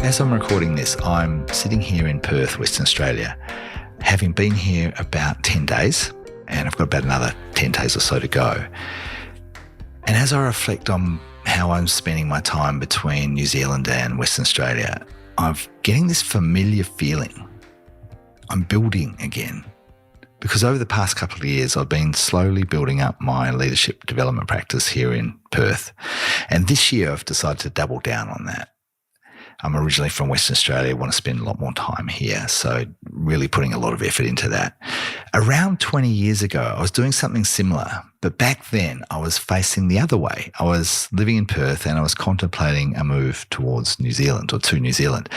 As I'm recording this, I'm sitting here in Perth, Western Australia, having been here about 10 days, and I've got about another 10 days or so to go. And as I reflect on how I'm spending my time between New Zealand and Western Australia, I'm getting this familiar feeling. I'm building again. Because over the past couple of years, I've been slowly building up my leadership development practice here in Perth. And this year, I've decided to double down on that. I'm originally from Western Australia, want to spend a lot more time here, so really putting a lot of effort into that. Around 20 years ago, I was doing something similar, but back then I was facing the other way. I was living in Perth and I was contemplating a move towards New Zealand or to New Zealand.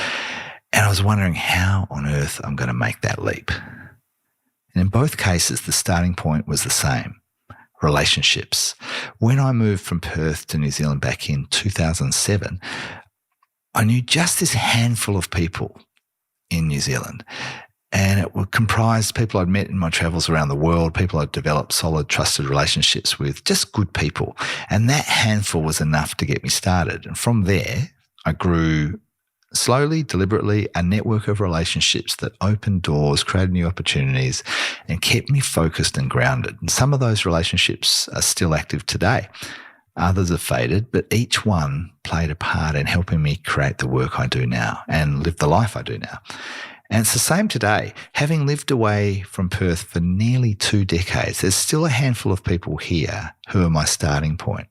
And I was wondering how on earth I'm going to make that leap. And in both cases, the starting point was the same. Relationships. When I moved from Perth to New Zealand back in 2007, I knew just this handful of people in New Zealand, and it would comprise people I'd met in my travels around the world, people I'd developed solid, trusted relationships with, just good people. And that handful was enough to get me started. And from there, I grew slowly, deliberately, a network of relationships that opened doors, created new opportunities, and kept me focused and grounded. And some of those relationships are still active today. Others have faded, but each one played a part in helping me create the work I do now and live the life I do now. And it's the same today. Having lived away from Perth for nearly 2 decades, there's still a handful of people here who are my starting point.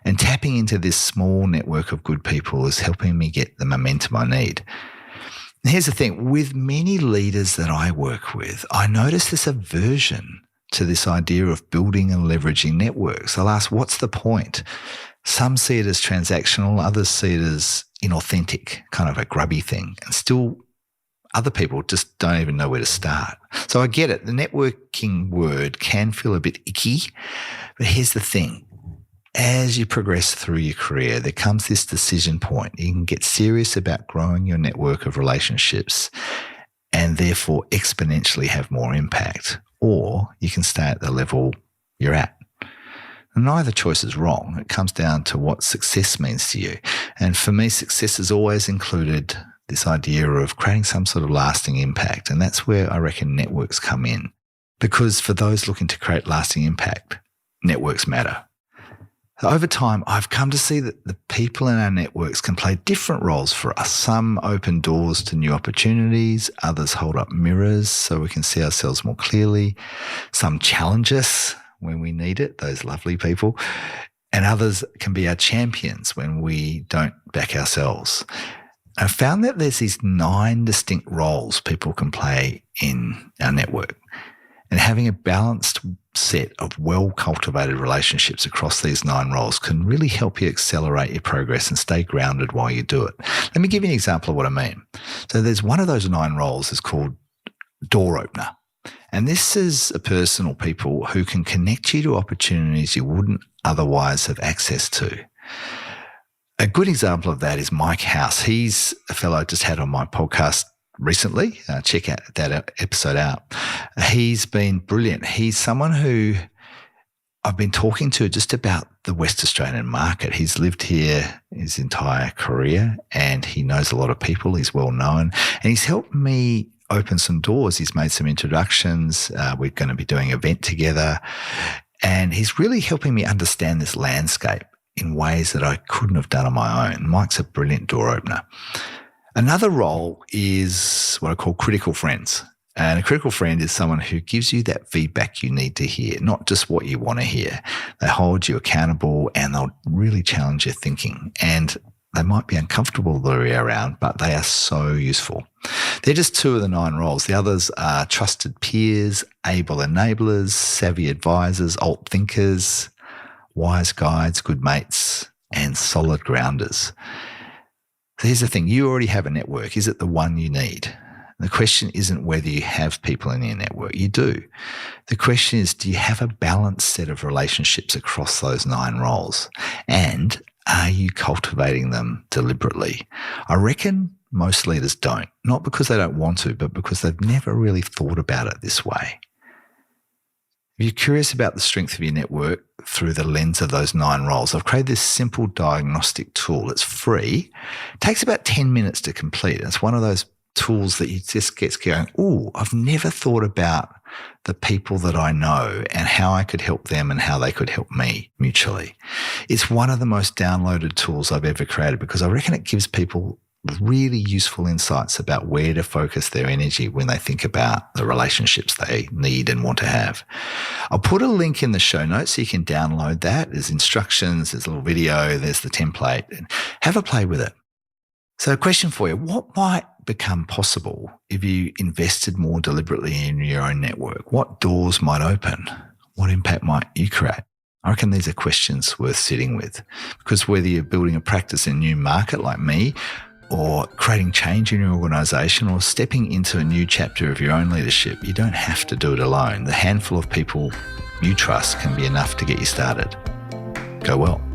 And tapping into this small network of good people is helping me get the momentum I need. And here's the thing, with many leaders that I work with, I notice this aversion to this idea of building and leveraging networks. I'll ask, what's the point? Some see it as transactional, others see it as inauthentic, kind of a grubby thing. And still other people just don't even know where to start. So I get it. The networking word can feel a bit icky, but here's the thing. As you progress through your career, there comes this decision point. You can get serious about growing your network of relationships and therefore exponentially have more impact. Or you can stay at the level you're at. And neither choice is wrong. It comes down to what success means to you. And for me, success has always included this idea of creating some sort of lasting impact. And that's where I reckon networks come in. Because for those looking to create lasting impact, networks matter. Over time, I've come to see that the people in our networks can play different roles for us. Some open doors to new opportunities, others hold up mirrors so we can see ourselves more clearly. Some challenge us when we need it, those lovely people, and others can be our champions when we don't back ourselves. I've found that there's these 9 distinct roles people can play in our network. And having a balanced set of well-cultivated relationships across these 9 roles can really help you accelerate your progress and stay grounded while you do it. Let me give you an example of what I mean. So there's one of those 9 roles is called door opener. And this is a person or people who can connect you to opportunities you wouldn't otherwise have access to. A good example of that is Mike House. He's a fellow I just had on my podcast recently. Check out that episode out. He's been brilliant. He's someone who I've been talking to just about the West Australian market. He's lived here his entire career and he knows a lot of people. He's well known and he's helped me open some doors. He's made some introductions. We're going to be doing an event together and he's really helping me understand this landscape in ways that I couldn't have done on my own. Mike's a brilliant door opener. Another role is what I call critical friends. And a critical friend is someone who gives you that feedback you need to hear, not just what you want to hear. They hold you accountable and they'll really challenge your thinking. And they might be uncomfortable to be around, but they are so useful. They're just 2 of the 9 roles. The others are trusted peers, able enablers, savvy advisors, alt thinkers, wise guides, good mates, and solid grounders. So here's the thing, you already have a network. Is it the one you need? The question isn't whether you have people in your network. You do. The question is, do you have a balanced set of relationships across those 9 roles? And are you cultivating them deliberately? I reckon most leaders don't, not because they don't want to, but because they've never really thought about it this way. If you're curious about the strength of your network, through the lens of those 9 roles. I've created this simple diagnostic tool. It's free. It takes about 10 minutes to complete. It's one of those tools that you just gets going, oh, I've never thought about the people that I know and how I could help them and how they could help me mutually. It's one of the most downloaded tools I've ever created because I reckon it gives people really useful insights about where to focus their energy when they think about the relationships they need and want to have. I'll put a link in the show notes so you can download that. There's instructions, there's a little video, there's the template, and have a play with it. So a question for you, what might become possible if you invested more deliberately in your own network? What doors might open? What impact might you create? I reckon these are questions worth sitting with, because whether you're building a practice in a new market like me, or creating change in your organisation, or stepping into a new chapter of your own leadership, you don't have to do it alone. The handful of people you trust can be enough to get you started. Go well.